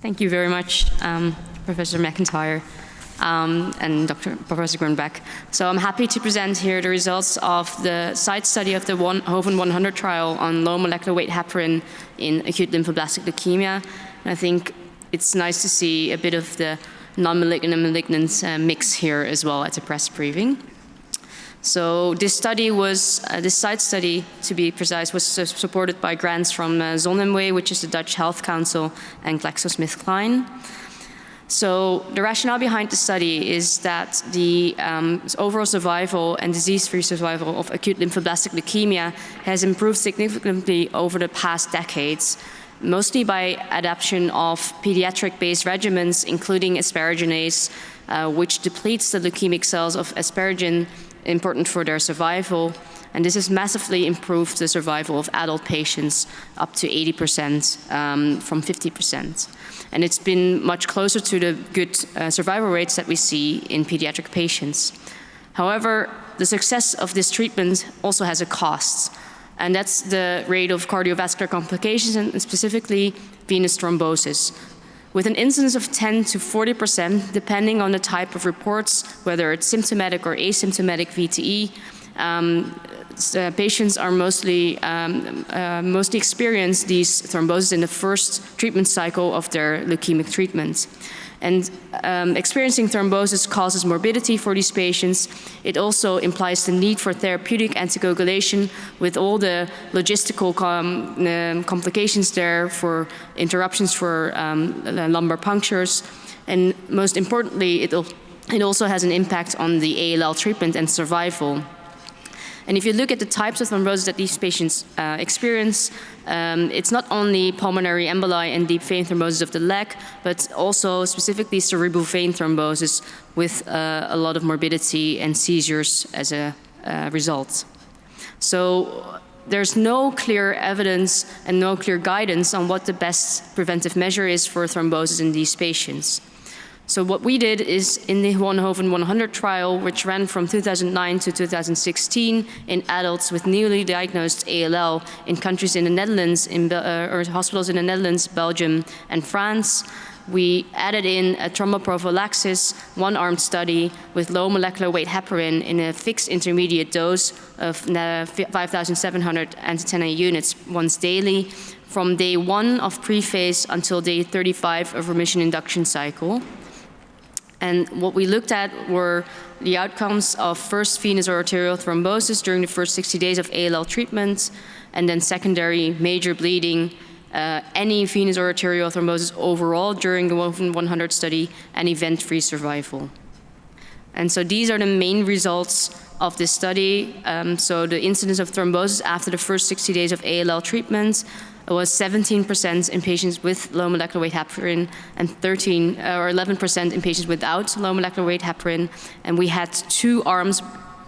Thank you very much, Professor McIntyre and Professor Grunbeck. So I'm happy to present here the results of the site study of the HOVON-100 trial on low molecular weight heparin in acute lymphoblastic leukemia. And I think it's nice to see a bit of the non-malignant and malignant mix here as well at the press briefing. So this study was, this site study, to be precise, was supported by grants from LMWH, which is the Dutch Health Council, and GlaxoSmithKline. So the rationale behind the study is that the overall survival and disease-free survival of acute lymphoblastic leukemia has improved significantly over the past decades, mostly by adoption of pediatric-based regimens, including asparaginase, which depletes the leukemic cells of asparagine, important for their survival. And this has massively improved the survival of adult patients up to 80% from 50%. And it's been much closer to the good survival rates that we see in pediatric patients. However, the success of this treatment also has a cost. And that's the rate of cardiovascular complications and specifically venous thrombosis, with an incidence of 10 to 40%, depending on the type of reports, whether it's symptomatic or asymptomatic VTE. Patients are mostly experience these thrombosis in the first treatment cycle of their leukemic treatment. And experiencing thrombosis causes morbidity for these patients. It also implies the need for therapeutic anticoagulation with all the logistical complications there for interruptions for lumbar punctures. And most importantly, it also has an impact on the ALL treatment and survival. And if you look at the types of thrombosis that these patients experience, it's not only pulmonary emboli and deep vein thrombosis of the leg, but also specifically cerebral vein thrombosis with a lot of morbidity and seizures as a result. So there's no clear evidence and no clear guidance on what the best preventive measure is for thrombosis in these patients. So what we did is in the HOVON-100 trial, which ran from 2009 to 2016 in adults with newly diagnosed ALL in countries in the Netherlands, or hospitals in the Netherlands, Belgium, and France, we added in a thromboprophylaxis one-arm study with low molecular weight heparin in a fixed intermediate dose of 5,700 anti-10A units once daily from day 1 of pre-phase until day 35 of remission induction cycle. And what we looked at were the outcomes of first venous or arterial thrombosis during the first 60 days of ALL treatment, and then secondary major bleeding, any venous or arterial thrombosis overall during the HOVON-100 study, and event-free survival. And so these are the main results of this study. So the incidence of thrombosis after the first 60 days of ALL treatment was 17% in patients with low molecular weight heparin and 11% in patients without low molecular weight heparin. And we had 2 arms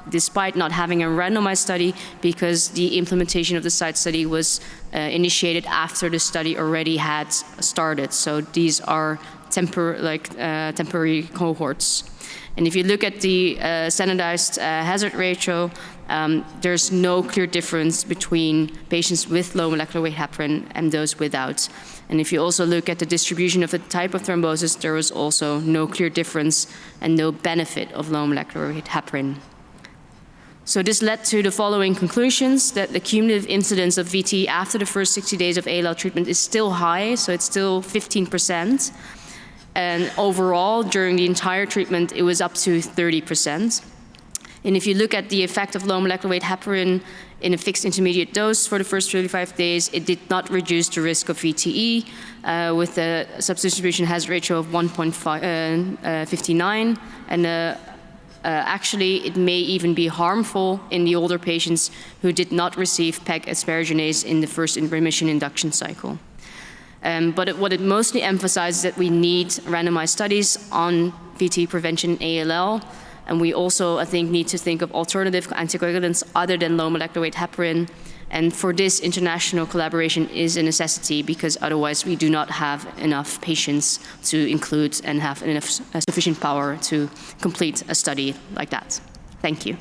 despite not having a randomized study because the implementation of the site study was initiated after the study already had started. So these are temporary cohorts. And if you look at the standardized hazard ratio, there's no clear difference between patients with low molecular weight heparin and those without. And if you also look at the distribution of the type of thrombosis, there was also no clear difference and no benefit of low molecular weight heparin. So this led to the following conclusions: that the cumulative incidence of VTE after the first 60 days of ALL treatment is still high, so it's still 15%. And overall, during the entire treatment, it was up to 30%. And if you look at the effect of low molecular weight heparin in a fixed intermediate dose for the first 35 days, it did not reduce the risk of VTE with a subdistribution hazard ratio of 1.59. And actually, it may even be harmful in the older patients who did not receive PEG asparaginase in the first remission induction cycle. But what it mostly emphasizes is that we need randomized studies on VTE prevention in ALL. And we also, I think, need to think of alternative anticoagulants other than low molecular weight heparin. And for this, international collaboration is a necessity because otherwise we do not have enough patients to include and have enough sufficient power to complete a study like that. Thank you.